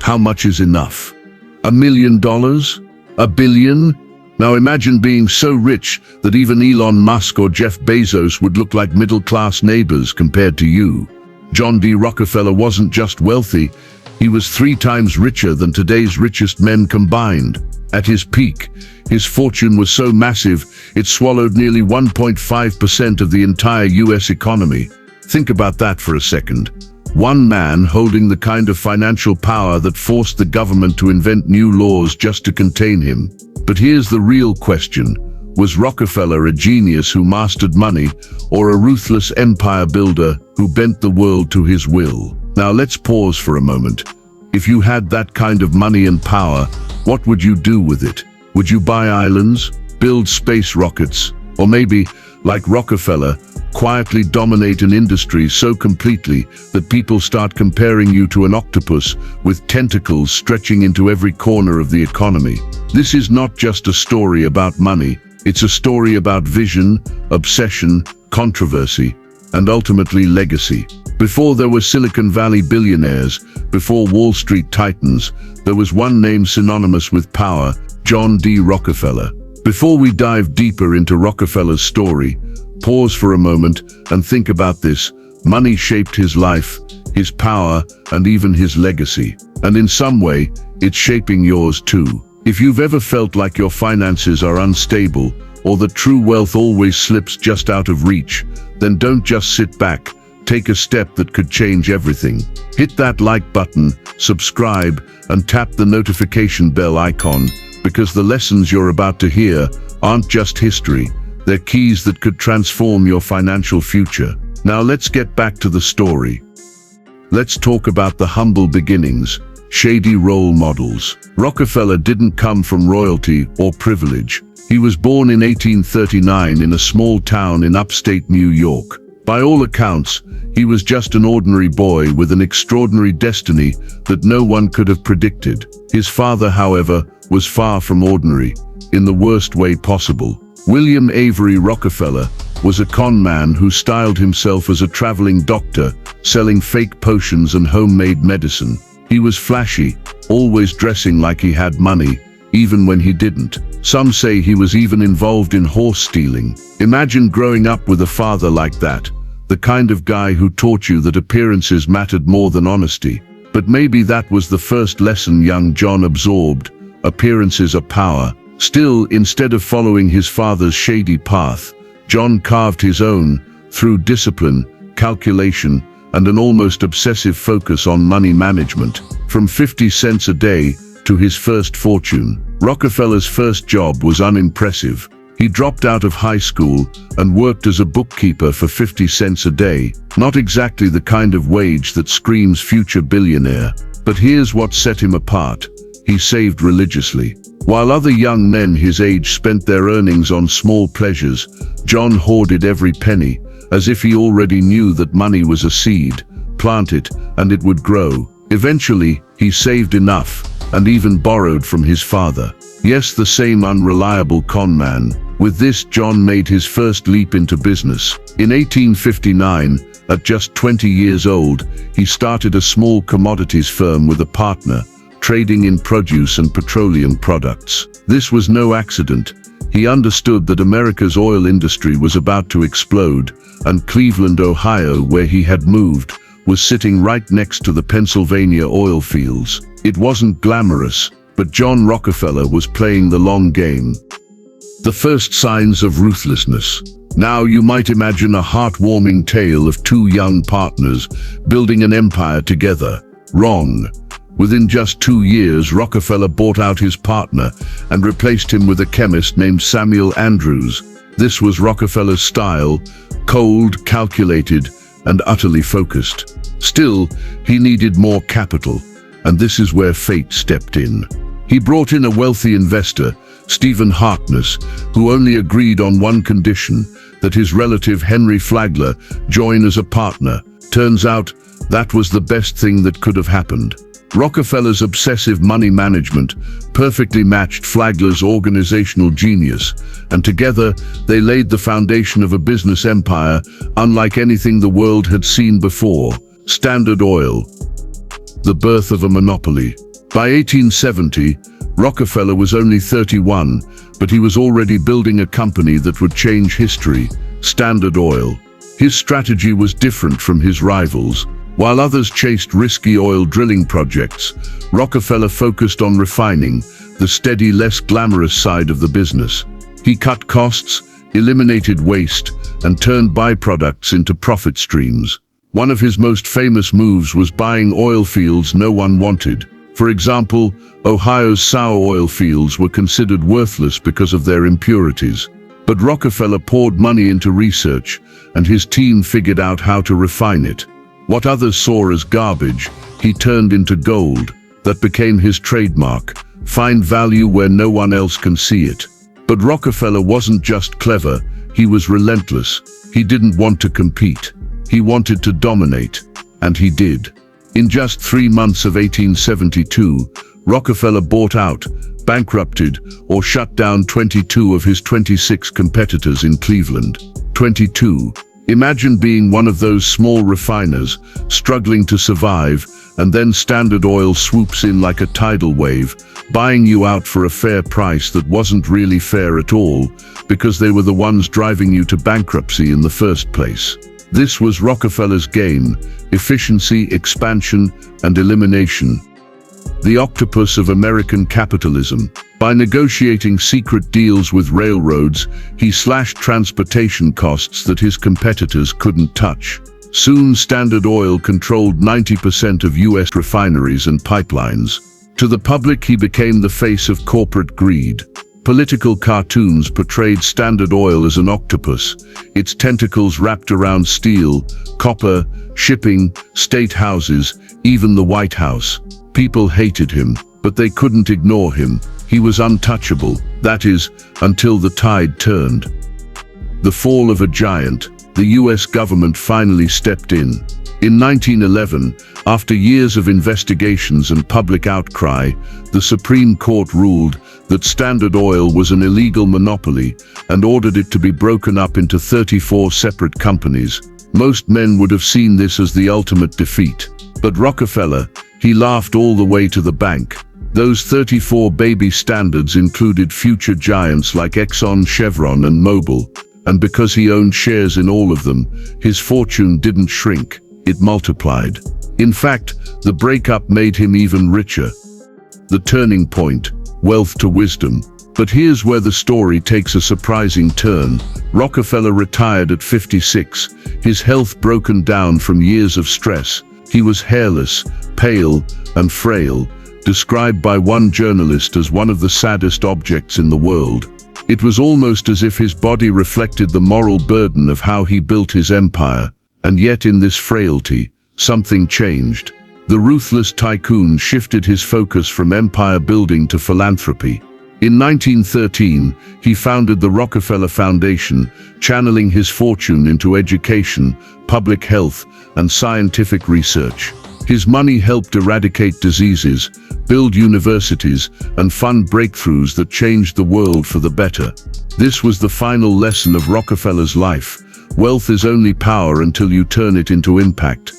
How much is enough? $1 million? $1 billion? Now imagine being so rich that even Elon Musk or Jeff Bezos would look like middle-class neighbors compared to you. John D. Rockefeller wasn't just wealthy, he was 3 times richer than today's richest men combined. At his peak, his fortune was so massive, it swallowed nearly 1.5% of the entire US economy. Think about that for a second. One man holding the kind of financial power that forced the government to invent new laws just to contain him. But here's the real question. Was Rockefeller a genius who mastered money, or a ruthless empire builder who bent the world to his will? Now let's pause for a moment. If you had that kind of money and power, what would you do with it? Would you buy islands, build space rockets, or maybe, like Rockefeller, quietly dominate an industry so completely that people start comparing you to an octopus with tentacles stretching into every corner of the economy? This is not just a story about money, it's a story about vision, obsession, controversy, and ultimately legacy. Before there were Silicon Valley billionaires, before Wall Street titans, there was one name synonymous with power: John D. Rockefeller. Before we dive deeper into Rockefeller's story, pause for a moment and think about this. Money shaped his life, his power, and even his legacy. And in some way, it's shaping yours too. If you've ever felt like your finances are unstable, or that true wealth always slips just out of reach, then don't just sit back. Take a step that could change everything. Hit that like button, subscribe, and tap the notification bell icon, because the lessons you're about to hear aren't just history, they're keys that could transform your financial future. Now let's get back to the story. Let's talk about the humble beginnings, shady role models. Rockefeller didn't come from royalty or privilege. He was born in 1839 in a small town in upstate New York. By all accounts, he was just an ordinary boy with an extraordinary destiny that no one could have predicted. His father, however, was far from ordinary, in the worst way possible. William Avery Rockefeller was a con man who styled himself as a traveling doctor, selling fake potions and homemade medicine. He was flashy, always dressing like he had money, even when he didn't. Some say he was even involved in horse stealing. Imagine growing up with a father like that, the kind of guy who taught you that appearances mattered more than honesty. But maybe that was the first lesson young John absorbed: appearances are power. Still, instead of following his father's shady path, John carved his own through discipline, calculation, and an almost obsessive focus on money management. From 50 cents a day to his first fortune, Rockefeller's first job was unimpressive. He dropped out of high school and worked as a bookkeeper for 50 cents a day. Not exactly the kind of wage that screams future billionaire. But here's what set him apart: he saved religiously. While other young men his age spent their earnings on small pleasures, John hoarded every penny, as if he already knew that money was a seed. Plant it, and it would grow. Eventually, he saved enough, and even borrowed from his father. Yes, the same unreliable con man. With this, John made his first leap into business. In 1859, at just 20 years old, he started a small commodities firm with a partner, trading in produce and petroleum products. This was no accident. He understood that America's oil industry was about to explode, and Cleveland, Ohio, where he had moved, was sitting right next to the Pennsylvania oil fields. It wasn't glamorous, but John Rockefeller was playing the long game. The first signs of ruthlessness. Now you might imagine a heartwarming tale of 2 young partners building an empire together. Wrong. Within just 2 years, Rockefeller bought out his partner and replaced him with a chemist named Samuel Andrews. This was Rockefeller's style: cold, calculated, and utterly focused. Still, he needed more capital, and this is where fate stepped in. He brought in a wealthy investor, Stephen Harkness, who only agreed on one condition: that his relative Henry Flagler join as a partner. Turns out, that was the best thing that could have happened. Rockefeller's obsessive money management perfectly matched Flagler's organizational genius, and together they laid the foundation of a business empire unlike anything the world had seen before. Standard Oil. The birth of a monopoly. By 1870, Rockefeller was only 31, but he was already building a company that would change history, Standard Oil. His strategy was different from his rivals. While others chased risky oil drilling projects, Rockefeller focused on refining, the steady, less glamorous side of the business. He cut costs, eliminated waste, and turned byproducts into profit streams. One of his most famous moves was buying oil fields no one wanted. For example, Ohio's sour oil fields were considered worthless because of their impurities. But Rockefeller poured money into research, and his team figured out how to refine it. What others saw as garbage, he turned into gold. That became his trademark: find value where no one else can see it. But Rockefeller wasn't just clever, he was relentless. He didn't want to compete. He wanted to dominate. And he did. In just 3 months of 1872, Rockefeller bought out, bankrupted, or shut down 22 of his 26 competitors in Cleveland. 22. Imagine being one of those small refiners, struggling to survive, and then Standard Oil swoops in like a tidal wave, buying you out for a fair price that wasn't really fair at all, because they were the ones driving you to bankruptcy in the first place. This was Rockefeller's game: efficiency, expansion, and elimination. The octopus of American capitalism. By negotiating secret deals with railroads, he slashed transportation costs that his competitors couldn't touch. Soon Standard Oil controlled 90% of U.S. refineries and pipelines. To the public, he became the face of corporate greed. Political cartoons portrayed Standard Oil as an octopus, its tentacles wrapped around steel, copper, shipping, state houses, even the White House. People hated him, but they couldn't ignore him. He was untouchable, that is, until the tide turned. The fall of a giant. The U.S. government finally stepped in. In 1911, after years of investigations and public outcry, the Supreme Court ruled that Standard Oil was an illegal monopoly and ordered it to be broken up into 34 separate companies. Most men would have seen this as the ultimate defeat. But Rockefeller, he laughed all the way to the bank. Those 34 baby standards included future giants like Exxon, Chevron, and Mobil. And because he owned shares in all of them, his fortune didn't shrink, it multiplied. In fact, the breakup made him even richer. The turning point: wealth to wisdom. But here's where the story takes a surprising turn. Rockefeller retired at 56, his health broken down from years of stress. He was hairless, pale, and frail, described by one journalist as one of the saddest objects in the world. It was almost as if his body reflected the moral burden of how he built his empire. And yet in this frailty, something changed. The ruthless tycoon shifted his focus from empire building to philanthropy. In 1913, he founded the Rockefeller Foundation, channeling his fortune into education, public health, and scientific research. His money helped eradicate diseases, build universities, and fund breakthroughs that changed the world for the better. This was the final lesson of Rockefeller's life. Wealth is only power until you turn it into impact.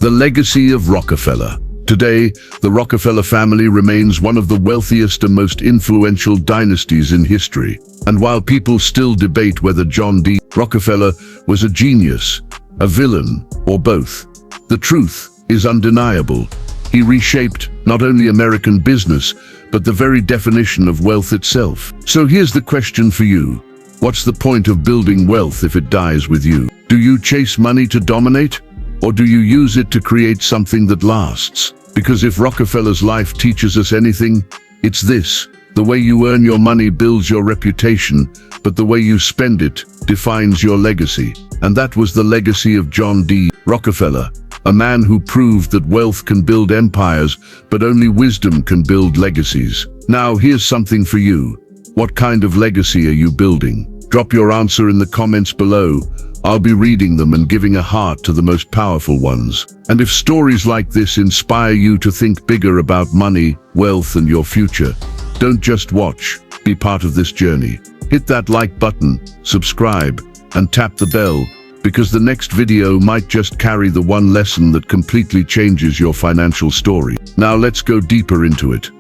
The legacy of Rockefeller. Today, the Rockefeller family remains one of the wealthiest and most influential dynasties in history. And while people still debate whether John D. Rockefeller was a genius, a villain, or both, the truth is undeniable. He reshaped not only American business, but the very definition of wealth itself. So here's the question for you. What's the point of building wealth if it dies with you? Do you chase money to dominate? Or do you use it to create something that lasts? Because if Rockefeller's life teaches us anything, it's this: the way you earn your money builds your reputation, but the way you spend it defines your legacy. And that was the legacy of John D. Rockefeller, a man who proved that wealth can build empires, but only wisdom can build legacies. Now here's something for you. What kind of legacy are you building? Drop your answer in the comments below. I'll be reading them and giving a heart to the most powerful ones. And if stories like this inspire you to think bigger about money, wealth, and your future, don't just watch, be part of this journey. Hit that like button, subscribe, and tap the bell, because the next video might just carry the one lesson that completely changes your financial story. Now let's go deeper into it.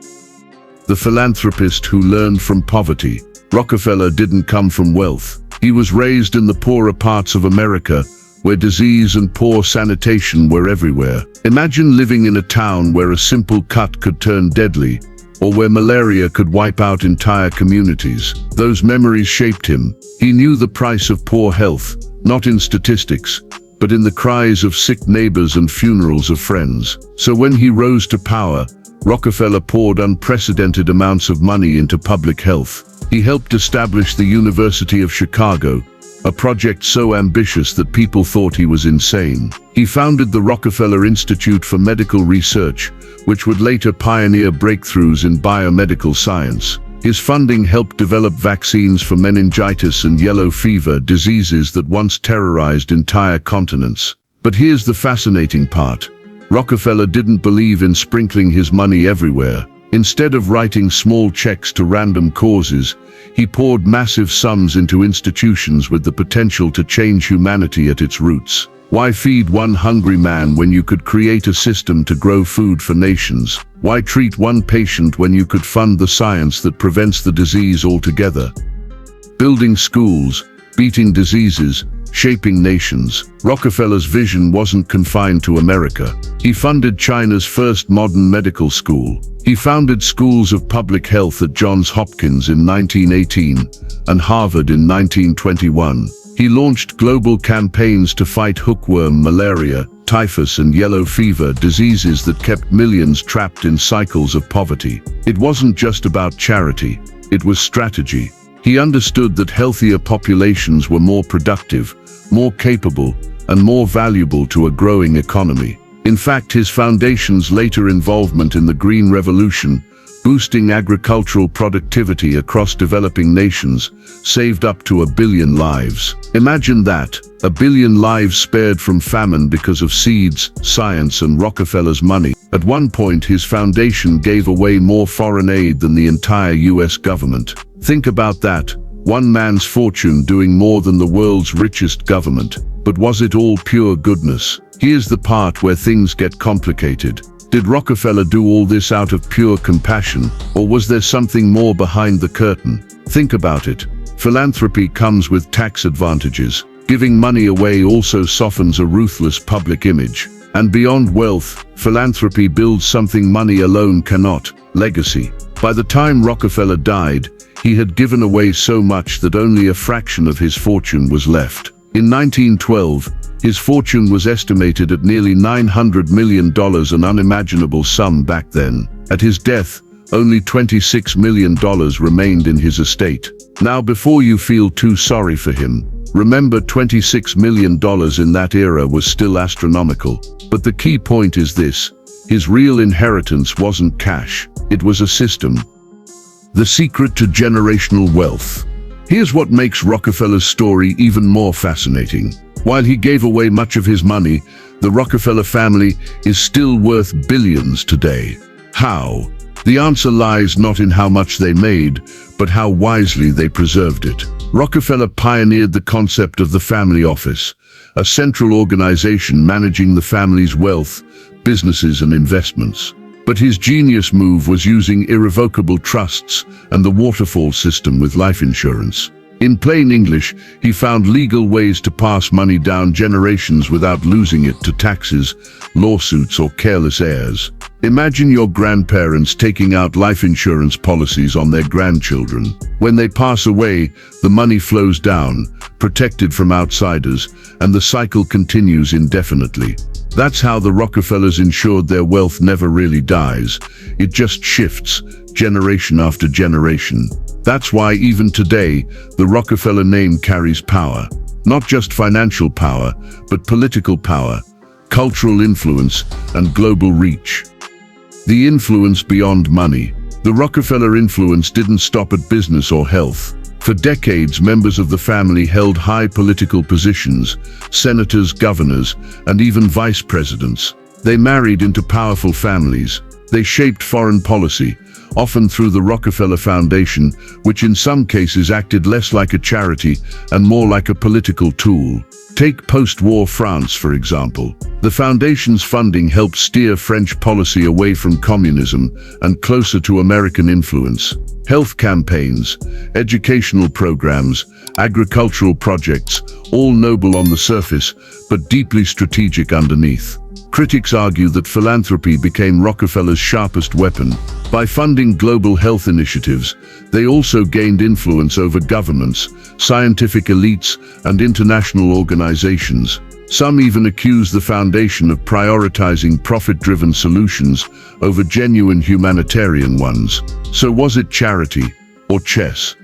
The philanthropist who learned from poverty. Rockefeller didn't come from wealth. He was raised in the poorer parts of America, where disease and poor sanitation were everywhere. Imagine living in a town where a simple cut could turn deadly, or where malaria could wipe out entire communities. Those memories shaped him. He knew the price of poor health, not in statistics, but in the cries of sick neighbors and funerals of friends. So when he rose to power, Rockefeller poured unprecedented amounts of money into public health. He helped establish the University of Chicago, a project so ambitious that people thought he was insane. He founded the Rockefeller Institute for Medical Research, which would later pioneer breakthroughs in biomedical science. His funding helped develop vaccines for meningitis and yellow fever, diseases that once terrorized entire continents. But here's the fascinating part. Rockefeller didn't believe in sprinkling his money everywhere. Instead of writing small checks to random causes, he poured massive sums into institutions with the potential to change humanity at its roots. Why feed one hungry man when you could create a system to grow food for nations? Why treat one patient when you could fund the science that prevents the disease altogether? Building schools, beating diseases, shaping nations. Rockefeller's vision wasn't confined to America. He funded China's first modern medical school. He founded schools of public health at Johns Hopkins in 1918 and Harvard in 1921. He launched global campaigns to fight hookworm, malaria, typhus and yellow fever, diseases that kept millions trapped in cycles of poverty. It wasn't just about charity, it was strategy. He understood that healthier populations were more productive, more capable, and more valuable to a growing economy. In fact, his foundation's later involvement in the Green Revolution, boosting agricultural productivity across developing nations, saved up to 1 billion lives. Imagine that, 1 billion lives spared from famine because of seeds, science, and Rockefeller's money. At one point, his foundation gave away more foreign aid than the entire US government. Think about that, one man's fortune doing more than the world's richest government. But was it all pure goodness? Here's the part where things get complicated. Did Rockefeller do all this out of pure compassion, or was there something more behind the curtain? Think about it. Philanthropy comes with tax advantages. Giving money away also softens a ruthless public image. And beyond wealth, philanthropy builds something money alone cannot: legacy. By the time Rockefeller died, he had given away so much that only a fraction of his fortune was left. In 1912, his fortune was estimated at nearly $900 million, an unimaginable sum back then. At his death, only $26 million remained in his estate. Now, before you feel too sorry for him, remember $26 million in that era was still astronomical. But the key point is this: his real inheritance wasn't cash, it was a system. The secret to generational wealth. Here's what makes Rockefeller's story even more fascinating. While he gave away much of his money, the Rockefeller family is still worth billions today. How? The answer lies not in how much they made, but how wisely they preserved it. Rockefeller pioneered the concept of the family office, a central organization managing the family's wealth, businesses, and investments. But his genius move was using irrevocable trusts and the waterfall system with life insurance. In plain English, he found legal ways to pass money down generations without losing it to taxes, lawsuits, or careless heirs. Imagine your grandparents taking out life insurance policies on their grandchildren. When they pass away, the money flows down, protected from outsiders, and the cycle continues indefinitely. That's how the Rockefellers ensured their wealth never really dies. It just shifts, generation after generation. That's why even today, the Rockefeller name carries power. Not just financial power, but political power, cultural influence, and global reach. The influence beyond money. The Rockefeller influence didn't stop at business or health. For decades, members of the family held high political positions: senators, governors, and even vice presidents. They married into powerful families, They shaped foreign policy, often through the Rockefeller Foundation, which in some cases acted less like a charity and more like a political tool. Take post-war France, for example. The Foundation's funding helped steer French policy away from communism and closer to American influence. Health campaigns, educational programs, agricultural projects, all noble on the surface, but deeply strategic underneath. Critics argue that philanthropy became Rockefeller's sharpest weapon. By funding global health initiatives, they also gained influence over governments, scientific elites, and international organizations. Some even accuse the foundation of prioritizing profit-driven solutions over genuine humanitarian ones. So was it charity or chess?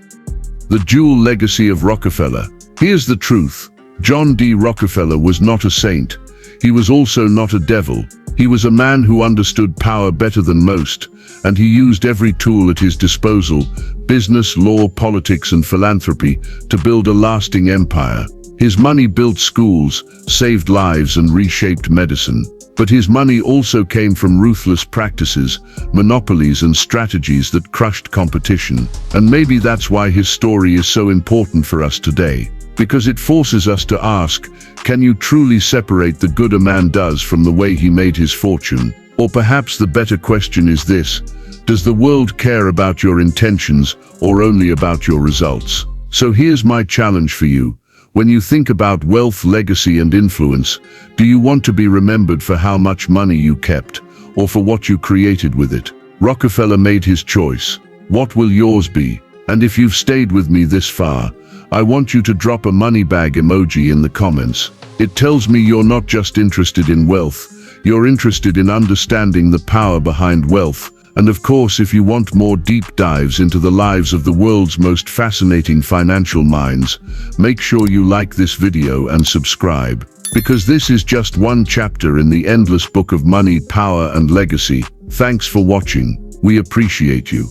The dual legacy of Rockefeller. Here's the truth. John D. Rockefeller was not a saint. He was also not a devil. He was a man who understood power better than most, and he used every tool at his disposal, business, law, politics, and philanthropy, to build a lasting empire. His money built schools, saved lives, and reshaped medicine. But his money also came from ruthless practices, monopolies, and strategies that crushed competition. And maybe that's why his story is so important for us today. Because it forces us to ask, can you truly separate the good a man does from the way he made his fortune? Or perhaps the better question is this: does the world care about your intentions or only about your results? So here's my challenge for you. When you think about wealth, legacy, and influence, do you want to be remembered for how much money you kept, or for what you created with it? Rockefeller made his choice. What will yours be? And if you've stayed with me this far, I want you to drop a money bag emoji in the comments. It tells me you're not just interested in wealth, you're interested in understanding the power behind wealth. And of course, if you want more deep dives into the lives of the world's most fascinating financial minds, make sure you like this video and subscribe, because this is just one chapter in the endless book of money, power, and legacy. Thanks for watching. We appreciate you.